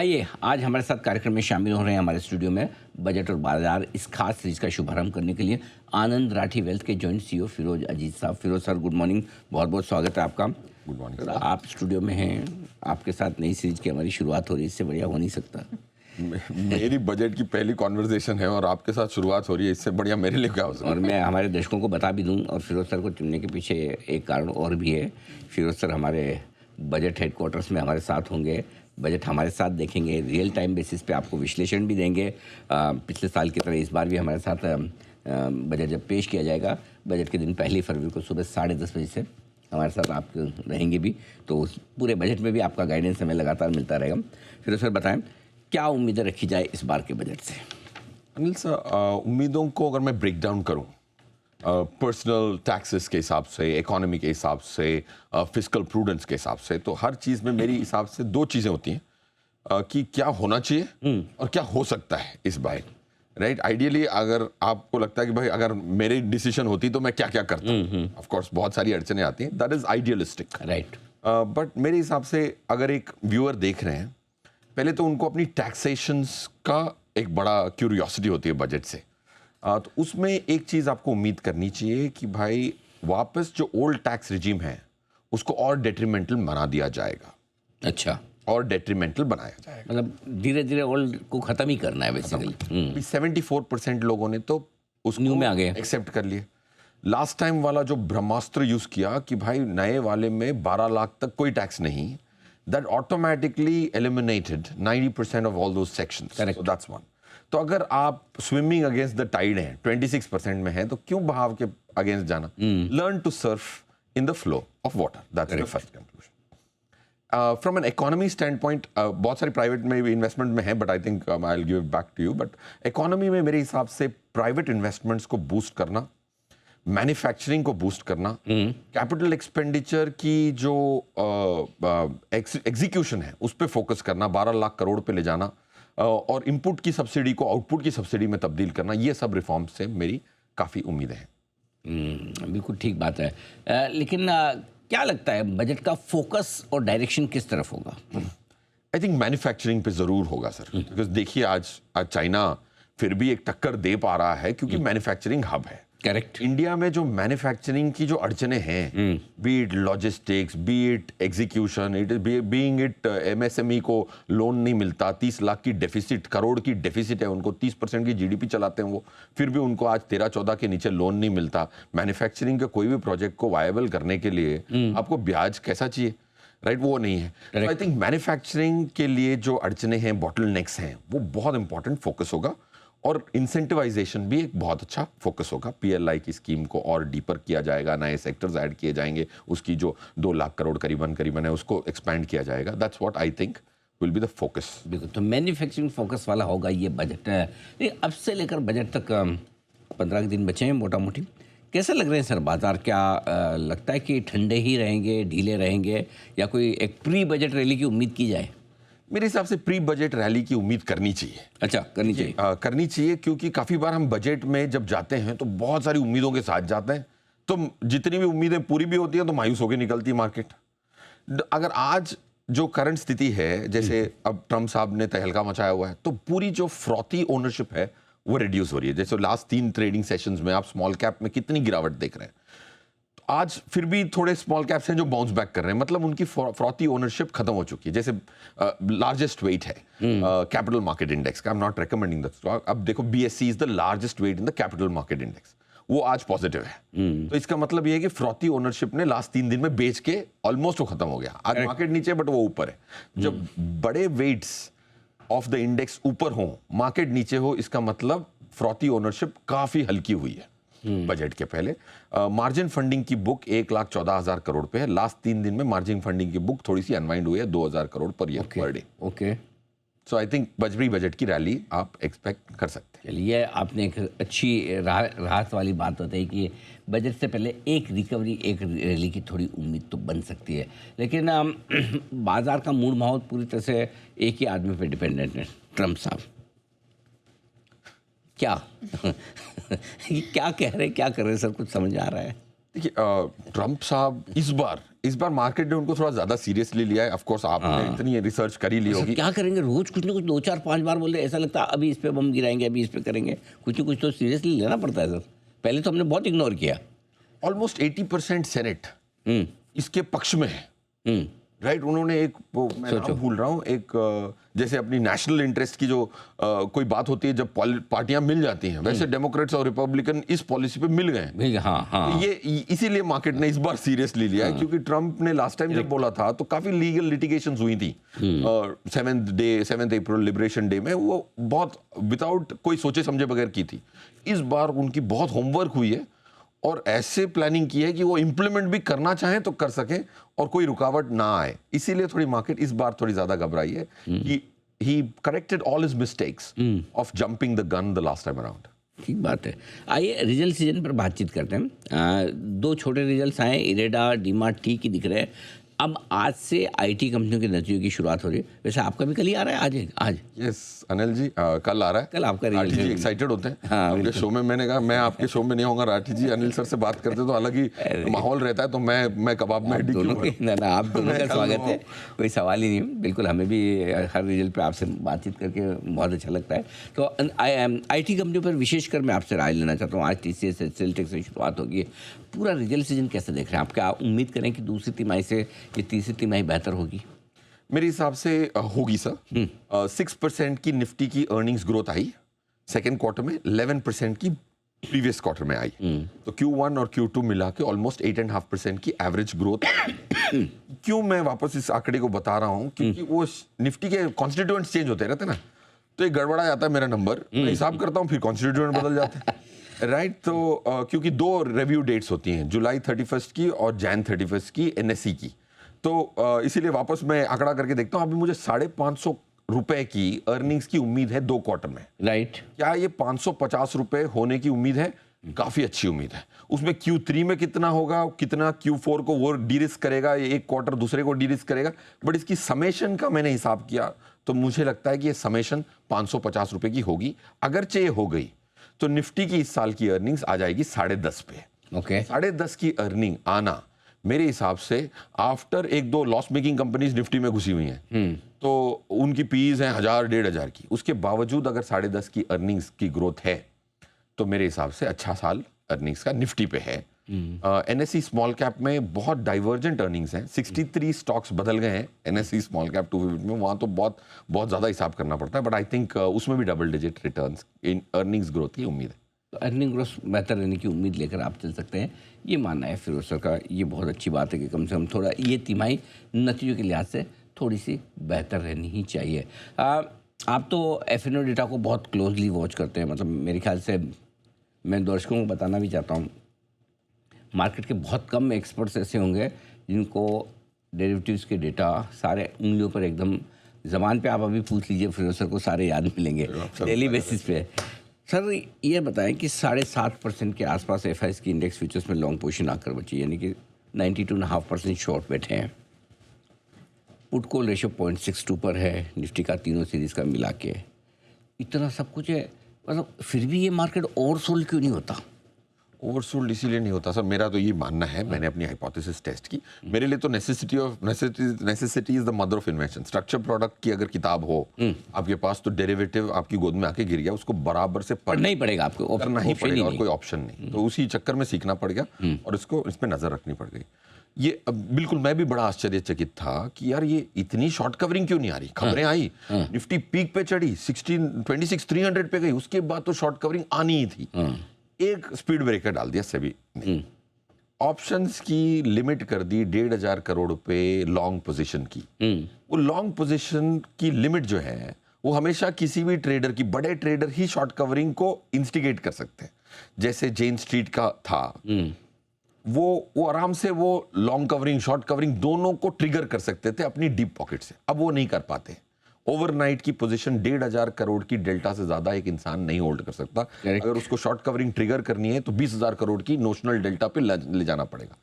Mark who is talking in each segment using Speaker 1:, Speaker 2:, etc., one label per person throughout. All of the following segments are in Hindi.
Speaker 1: आइए आज हमारे साथ कार्यक्रम में शामिल हो रहे हैं हमारे स्टूडियो में बजट और बाजार इस खास सीरीज का शुभारंभ करने के लिए आनंद राठी वेल्थ के जॉइंट सीईओ फिरोज अजीज साहब। फिरोज सर, गुड मॉर्निंग, बहुत बहुत स्वागत है आपका।
Speaker 2: गुड मॉर्निंग
Speaker 1: सर, आप स्टूडियो में हैं, आपके साथ नई सीरीज की हमारी शुरुआत हो रही है, इससे बढ़िया हो नहीं सकता।
Speaker 2: मेरी बजट की पहली कॉन्वर्सेशन है और आपके साथ शुरुआत हो रही है, इससे बढ़िया मेरे लिए क्या हो सकता है।
Speaker 1: और मैं हमारे दर्शकों को बता भी दूं, और फिरोज सर को चुनने के पीछे एक कारण और भी है। फिरोज सर हमारे बजट हेडक्वार्टर्स में हमारे साथ होंगे, बजट हमारे साथ देखेंगे, रियल टाइम बेसिस पे आपको विश्लेषण भी देंगे। पिछले साल की तरह इस बार भी हमारे साथ बजट जब पेश किया जाएगा, बजट के दिन 1 फरवरी को सुबह 10:30 बजे से हमारे साथ आप रहेंगे भी, तो पूरे बजट में भी आपका गाइडेंस हमें लगातार मिलता रहेगा। फिर सर बताएं, क्या उम्मीदें रखी जाए इस बार के बजट से?
Speaker 2: अनिल सर, उम्मीदों को अगर मैं ब्रेक डाउन करूं पर्सनल टैक्सेस के हिसाब से, इकोनॉमी के हिसाब से, फिस्कल प्रूडेंस के हिसाब से, तो हर चीज़ में मेरी हिसाब से दो चीज़ें होती हैं कि क्या होना चाहिए और क्या हो सकता है इस बार। राइट, आइडियली अगर आपको लगता है कि भाई अगर मेरी डिसीजन होती तो मैं क्या क्या करता, ऑफ कोर्स बहुत सारी अड़चने आती हैं, that is idealistic.
Speaker 1: Right,
Speaker 2: but मेरे हिसाब से अगर एक व्यूअर देख रहे हैं, पहले तो उनको अपनी टैक्सेशंस का एक बड़ा क्यूरियोसिटी होती है बजट से। तो उसमें एक चीज़ आपको उम्मीद करनी चाहिए कि भाई वापस जो ओल्ड टैक्स रिजीम है उसको और डेट्रीमेंटल बना दिया जाएगा।
Speaker 1: अच्छा,
Speaker 2: और डेट्रीमेंटल बनाया जाएगा,
Speaker 1: मतलब धीरे धीरे ओल्ड को ख़त्म ही करना है बेसिकली।
Speaker 2: 74% लोगों ने तो उसको
Speaker 1: न्यू में आ गए,
Speaker 2: एक्सेप्ट कर लिए। लास्ट टाइम वाला जो ब्रह्मास्त्र यूज़ किया कि भाई नए वाले में 12 लाख तक कोई टैक्स नहीं, that automatically eliminated 90% of all those sections.
Speaker 1: Correct.
Speaker 2: So that's one. तो अगर आप स्विमिंग अगेंस्ट द टाइड हैं, 26% में है, तो क्यों बहाव के अगेंस्ट जाना? Learn to surf in the flow of water, that's the first conclusion. From an economy stand point, बहुत सारी प्राइवेट में भी इन्वेस्टमेंट में है, but I think I will give it back to you. But economy में मेरे हिसाब से प्राइवेट इन्वेस्टमेंट्स को बूस्ट करना, मैन्युफैक्चरिंग को बूस्ट करना, कैपिटल एक्सपेंडिचर की जो एग्जीक्यूशन है उस पर फोकस करना, 12 लाख करोड़ पे ले जाना, और इनपुट की सब्सिडी को आउटपुट की सब्सिडी में तब्दील करना, ये सब रिफॉर्म से मेरी काफ़ी उम्मीदें हैं।
Speaker 1: बिल्कुल ठीक बात है। लेकिन क्या लगता है बजट का फोकस और डायरेक्शन किस तरफ होगा?
Speaker 2: आई थिंक मैन्युफैक्चरिंग पे ज़रूर होगा सर, बिकॉज देखिए आज चाइना फिर भी एक टक्कर दे पा रहा है क्योंकि मैन्युफैक्चरिंग हब है।
Speaker 1: करेक्ट।
Speaker 2: इंडिया में जो मैन्युफैक्चरिंग की जो अड़चने हैं, B it logistics, B it execution, it being it MSME को लोन नहीं मिलता, 30 लाख की डेफिसिट, करोड़ की डेफिसिट है उनको, 30% की जीडीपी चलाते हैं वो, फिर भी उनको आज 13-14 के नीचे लोन नहीं मिलता। मैन्युफैक्चरिंग के कोई भी प्रोजेक्ट को वायबल करने के लिए आपको ब्याज कैसा चाहिए, राइट, वो नहीं है। आई थिंक मैन्युफैक्चरिंग के लिए जो अड़चने हैं, बॉटलनेक्स हैं, वो बहुत इंपॉर्टेंट फोकस होगा। और इंसेंटिवाइजेशन भी एक बहुत अच्छा फोकस होगा। पीएलआई की स्कीम को और डीपर किया जाएगा, नए सेक्टर्स ऐड किए जाएंगे, उसकी जो 2 लाख करोड़ करीबन है उसको एक्सपैंड किया जाएगा। That's what I think will be the focus.
Speaker 1: बिल्कुल, तो मैन्युफैक्चरिंग फोकस वाला होगा ये बजट। अब से लेकर बजट तक 15 दिन बचे हैं मोटा मोटी। कैसे लग रहे हैं सर बाजार? क्या लगता है कि ठंडे ही रहेंगे, ढीले रहेंगे, या कोई एक प्री बजट रैली की उम्मीद की जाए?
Speaker 2: मेरे हिसाब से प्री बजट रैली की उम्मीद करनी चाहिए।
Speaker 1: अच्छा, करनी चाहिए।
Speaker 2: करनी चाहिए, क्योंकि काफ़ी बार हम बजट में जब जाते हैं तो बहुत सारी उम्मीदों के साथ जाते हैं, तो जितनी भी उम्मीदें पूरी भी होती हैं तो मायूस होकर निकलती है मार्केट। अगर आज जो करंट स्थिति है, जैसे अब ट्रम्प साहब ने तहलका मचाया हुआ है, तो पूरी जो फ्रॉथी ओनरशिप है वो रिड्यूस हो रही है। जैसे लास्ट 3 ट्रेडिंग सेशंस में आप स्मॉल कैप में कितनी गिरावट देख रहे हैं। आज फिर भी थोड़े स्मॉल कैप्स हैं जो बाउंस बैक कर रहे हैं, मतलब उनकी फ्रॉथी ओनरशिप खत्म हो चुकी है। जैसे लार्जेस्ट वेट है कैपिटल मार्केट इंडेक्स का, I am not recommending that stock. अब देखो, BSE is the largest weight in the capital market index, वो आज पॉजिटिव है। तो इसका मतलब ये है कि फ्रॉथी ओनरशिप ने लास्ट 3 दिन में बेच के ऑलमोस्ट वो खत्म हो गया। आज मार्केट नीचे, बट वो ऊपर है। जब बड़े वेट्स ऑफ द इंडेक्स ऊपर हो, मार्केट नीचे हो, इसका मतलब फ्रॉथी ओनरशिप काफी हल्की हुई है। बजट के पहले मार्जिन फंडिंग की बुक 1,14,000 करोड़ पे है। लास्ट 3 दिन में मार्जिन फंडिंग की बुक थोड़ी सी अनवाइंड हुई है, 2,000 crore per year per day.
Speaker 1: Okay,
Speaker 2: so I think budget की रैली आप एक्सपेक्ट कर सकते हैं।
Speaker 1: चलिए, आपने एक अच्छी राहत वाली बात बताई कि बजट से पहले एक रिकवरी, एक रैली की थोड़ी उम्मीद तो बन सकती है। लेकिन बाजार का मूड माहौल पूरी तरह से एक ही आदमी पे डिपेंडेंट है, ट्रम्प साहब। क्या क्या कह रहे हैं, क्या कर रहे हैं सर, कुछ समझ आ रहा है?
Speaker 2: देखिए ट्रम्प साहब इस बार मार्केट ने उनको थोड़ा ज्यादा सीरियसली लिया है। ऑफ कोर्स आपने इतनी रिसर्च कर ही ली
Speaker 1: ऐसा
Speaker 2: होगी।
Speaker 1: क्या करेंगे, रोज कुछ ना कुछ 2 4 5 बार बोल रहे, ऐसा लगता है अभी इस पे बम गिराएंगे, अभी इस पे करेंगे, कुछ ना कुछ तो सीरियसली लेना पड़ता है सर। पहले तो हमने बहुत इग्नोर किया।
Speaker 2: ऑलमोस्ट 80% सेनेट
Speaker 1: हम्म
Speaker 2: इसके पक्ष में है,
Speaker 1: हम्म
Speaker 2: राइट। उन्होंने एक मैं नाम भूल रहा हूँ, एक जैसे अपनी नेशनल इंटरेस्ट की जो कोई बात होती है, जब पार्टियां मिल जाती हैं, वैसे डेमोक्रेट्स और रिपब्लिकन इस पॉलिसी पे मिल गए हैं।
Speaker 1: भाई हाँ हाँ,
Speaker 2: ये इसीलिए मार्केट ने इस बार सीरियसली लिया है, क्योंकि ट्रम्प ने लास्ट टाइम जब बोला था तो काफी लीगल लिटिगेशंस हुई थी। 7th अप्रैल लिबरेशन डे में वो बहुत विदाउट कोई सोचे समझे बगैर की थी। इस बार उनकी बहुत होमवर्क हुई है और ऐसे प्लानिंग की है कि वो इंप्लीमेंट भी करना चाहें तो कर सकें और कोई रुकावट ना आए। इसीलिए थोड़ी मार्केट इस बार थोड़ी ज्यादा घबराई है कि he corrected all his mistakes of jumping the gun the last time around.
Speaker 1: ठीक बात है। आइए रिजल्ट सीजन पर बातचीत करते हैं। 2 छोटे रिजल्ट्स आए, इरेडा डीमार्ट ठीक ही दिख रहे हैं। अब आज से आईटी कंपनियों के नतीजों की शुरुआत हो रही है। वैसे आपका भी कल ही आ रहा है, आज
Speaker 2: यस अनिल जी, कल आ रहा है।
Speaker 1: कल आपका
Speaker 2: राठी जी
Speaker 1: रिजल्ट।
Speaker 2: एक्साइटेड होते हैं
Speaker 1: हाँ,
Speaker 2: आपके शो में। मैंने कहा मैं आपके शो में नहीं होऊंगा, राठी जी अनिल सर से बात करते तो अलग ही माहौल रहता है, तो मैं कबाब में हड्डी
Speaker 1: दोनों
Speaker 2: क्यों
Speaker 1: के ना आप दोनों का
Speaker 2: मैं कल
Speaker 1: स्वागत है,
Speaker 2: हूँ।
Speaker 1: कोई सवाल ही नहीं है। बिल्कुल, हमें भी हर रिजल्ट पे आपसे बातचीत करके बहुत अच्छा लगता है। तो आईटी कंपनियों पर विशेषकर मैं आपसे राय लेना चाहता हूँ। आज टीसीएस सेल्टेक से शुरुआत होगी, पूरा रिजल्ट सीजन कैसे देख रहे हैं आप? क्या उम्मीद करें कि दूसरी तिमाही से ये तीसरी तिमाही बेहतर होगी?
Speaker 2: मेरे हिसाब से होगी सर। 6% की निफ्टी की अर्निंग्स ग्रोथ आई सेकेंड क्वार्टर में, 11% की प्रीवियस क्वार्टर में आई। तो Q1 और Q2 मिला के ऑलमोस्ट 8.5% की एवरेज ग्रोथ। क्यों मैं वापस इस आंकड़े को बता रहा हूँ, क्योंकि वो निफ्टी के कॉन्स्टिट्यूएंट्स चेंज होते रहते हैं ना, तो एक गड़बड़ा जाता है मेरा नंबर, मैं हिसाब करता हूँ फिर कॉन्स्टिट्यूएंट बदल जाते हैं, राइट। तो क्योंकि 2 रिव्यू डेट्स होती हैं, जुलाई 31 की और जैन 31 की NSE की। तो इसीलिए वापस मैं आंकड़ा करके देखता हूँ। अभी मुझे 550 रुपए की अर्निंग्स की उम्मीद है 2 क्वार्टर में।
Speaker 1: राइट।
Speaker 2: क्या ये 550 रुपए होने की उम्मीद है? काफी अच्छी उम्मीद है। उसमें Q3 में कितना होगा, कितना Q4 को वो डी-रिस्क करेगा, ये एक क्वार्टर दूसरे को डी-रिस्क करेगा, बट इसकी समेशन का मैंने हिसाब किया तो मुझे लगता है कि ये समेशन 550 रुपए की होगी। अगरचे ये हो गई तो निफ्टी की इस साल की अर्निंग्स आ जाएगी 10.5 पे।
Speaker 1: ओके।
Speaker 2: 10.5 की अर्निंग आना मेरे हिसाब से after 1-2 loss making companies Nifty में घुसी हुई हैं, तो उनकी पीज हैं 1000-1500 की, उसके बावजूद अगर 10.5 की अर्निंग्स की ग्रोथ है तो मेरे हिसाब से अच्छा साल अर्निंग्स का निफ्टी पे है। NSE स्मॉल कैप में बहुत डाइवर्जेंट अर्निंग्स हैं, 63 स्टॉक्स बदल गए हैं NSE स्मॉल कैप 250 में, वहाँ तो बहुत ज़्यादा हिसाब करना पड़ता है, बट आई थिंक उसमें भी double digit returns in earnings growth की उम्मीद है।
Speaker 1: तो अर्निंग ग्रोथ बेहतर रहने की उम्मीद लेकर आप चल सकते हैं, ये मानना है फिरोज सर का। ये बहुत अच्छी बात है कि कम से कम थोड़ा ये तिमाही नतीजों के लिहाज से थोड़ी सी बेहतर रहनी ही चाहिए। आप तो एफएनओ डेटा को बहुत क्लोजली वॉच करते हैं, मतलब मेरे ख्याल से मैं दर्शकों को बताना भी चाहता हूँ, मार्केट के बहुत कम एक्सपर्ट्स ऐसे होंगे जिनको डेरिवेटिव्स के डेटा सारे उंगलियों पर एकदम ज़बान पे आप अभी पूछ लीजिए फिरोज सर को सारे याद मिलेंगे डेली बेसिस पे। सर ये बताएं कि 7.5% के आसपास एफआईएस की इंडेक्स फ्यूचर्स में लॉन्ग पोजीशन आकर बची, यानी कि 92.5% शॉर्ट बैठे हैं। पुट कॉल रेशियो 0.62 पर है निफ्टी का, तीनों सीरीज का मिला के। इतना सब कुछ है, मतलब फिर भी ये मार्केट ओवरसोल्ड क्यों नहीं होता?
Speaker 2: ओवरसोल्ड इसीलिए नहीं होता सर, मेरा तो ये मानना है, मैंने अपनी हाइपोथेसिस टेस्ट की। मेरे लिए तो necessity is the mother of invention. Structure product की अगर किताब हो आपके पास, तो डेरिवेटिव आपकी गोद में आके गिर गया, उसको बराबर से
Speaker 1: पढ़ना ही पड़ेगा आपको,
Speaker 2: करना ही पड़ेगा और कोई ऑप्शन नहीं। तो उसी चक्कर में सीखना पड़ गया और इसको इस पर नजर रखनी पड़ गई। ये बिल्कुल मैं भी बड़ा आश्चर्यचकित था कि यार ये इतनी शॉर्ट कवरिंग क्यों नहीं आ रही। खबरें आई, निफ्टी पीक पे चढ़ी 26,300 पे गई, उसके बाद तो शॉर्ट कवरिंग आनी ही थी। एक स्पीड ब्रेकर डाल दिया सेबी ने, ऑप्शंस की लिमिट कर दी 1,500 करोड़ पे लॉन्ग पोजीशन की। वो लॉन्ग पोजीशन की लिमिट जो है वो हमेशा किसी भी ट्रेडर की, बड़े ट्रेडर ही शॉर्ट कवरिंग को इंस्टिगेट कर सकते हैं। जैसे जेन स्ट्रीट का था, वो आराम से वो लॉन्ग कवरिंग शॉर्ट कवरिंग दोनों को ट्रिगर कर सकते थे अपनी डीप पॉकेट से। अब वो नहीं कर पाते। ओवरनाइट की पोजीशन 1,500 करोड़ की डेल्टा से ज्यादा एक इंसान नहीं होल्ड कर सकता। अगर उसको शॉर्ट कवरिंग ट्रिगर करनी है तो 20,000 करोड़ की नोशनल डेल्टा पे ले जाना पड़ेगा।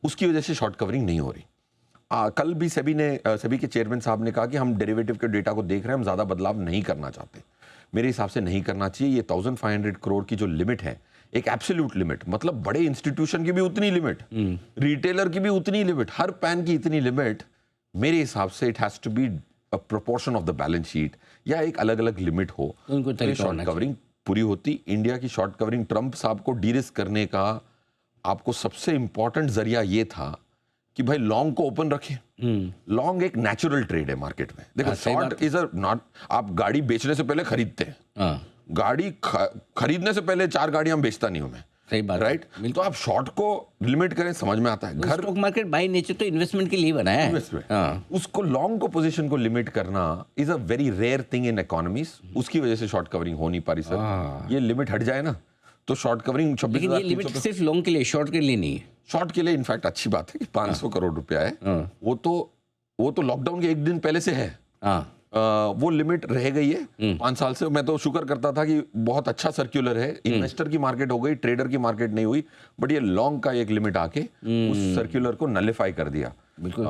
Speaker 2: उसकी वजह से शॉर्ट कवरिंग नहीं हो रही। कल भी सेबी के चेयरमैन साहब ने कहा कि हम डेरिवेटिव के डेटा को देख रहे हैं, हम ज्यादा बदलाव नहीं करना चाहते। मेरे हिसाब से नहीं करना चाहिए। ये 1500 करोड़ की जो लिमिट है, एक एब्सोल्यूट लिमिट, मतलब बड़े इंस्टीट्यूशन की भी उतनी लिमिट, रिटेलर की भी उतनी लिमिट, हर पैन की इतनी लिमिट, मेरे हिसाब से it has to be a proportion of the balance sheet, या एक अलग अलग लिमिट हो।
Speaker 1: उनको तरीका होना
Speaker 2: शॉर्ट कवरिंग पूरी होती। इंडिया की शॉर्ट कवरिंग, ट्रंप साहब को डीरिस्क करने का आपको सबसे इंपॉर्टेंट जरिया ये था कि भाई लॉन्ग को ओपन रखें। लॉन्ग एक नेचुरल ट्रेड है मार्केट में। देखो,
Speaker 1: सही बात
Speaker 2: शॉर्ट इज अ नॉट, आप गाड़ी बेचने से पहले खरीदते हैं,
Speaker 1: हाँ,
Speaker 2: गाड़ी खरीदने से पहले 4 गाड़ियां बेचता नहीं हूं मैं,
Speaker 1: सही बात है।
Speaker 2: राइट? तो आप शॉर्ट को लिमिट करें, समझ में आता है। घर
Speaker 1: स्टॉक मार्केट बाय नेचर तो इन्वेस्टमेंट के लिए बनाया है।
Speaker 2: इन्वेस्टमेंट,
Speaker 1: हाँ,
Speaker 2: उसको लॉन्ग को पोजीशन को लिमिट करना is a very rare thing in economies. उसकी वजह से शॉर्ट कवरिंग हो नहीं पा रही सर। ये लिमिट हट जाए ना तो शॉर्ट कवरिंग
Speaker 1: लेकिन ये लिमिट
Speaker 2: 26,300
Speaker 1: सिर्फ लॉन्ग के लिए, शॉर्ट के लिए नहीं है।
Speaker 2: शॉर्ट के लिए इनफैक्ट अच्छी बात है कि 500 करोड़ रुपया है। वो तो लॉकडाउन के एक दिन पहले से है। वो लिमिट रह गई है 5 साल से। मैं तो शुक्र करता था कि बहुत अच्छा सर्कुलर है, इन्वेस्टर की मार्केट हो गई, ट्रेडर की मार्केट नहीं हुई, बट ये लॉन्ग का एक लिमिट आके उस सर्कुलर को नलिफाई कर दिया।
Speaker 1: बिल्कुल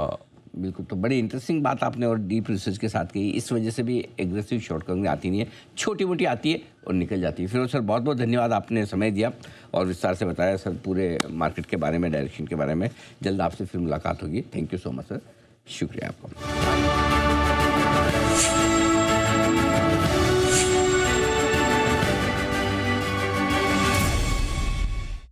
Speaker 1: बिल्कुल। तो बड़ी इंटरेस्टिंग बात आपने और डीप रिसर्च के साथ कही। इस वजह से भी एग्रेसिव शॉर्ट कवरिंग आती नहीं है, छोटी मोटी आती है और निकल जाती है। फिर सर बहुत बहुत धन्यवाद, आपने समय दिया और विस्तार से बताया सर पूरे मार्केट के बारे में, डायरेक्शन के बारे में। जल्द आपसे फिर मुलाकात होगी। Thank you so much sir, शुक्रिया आपका।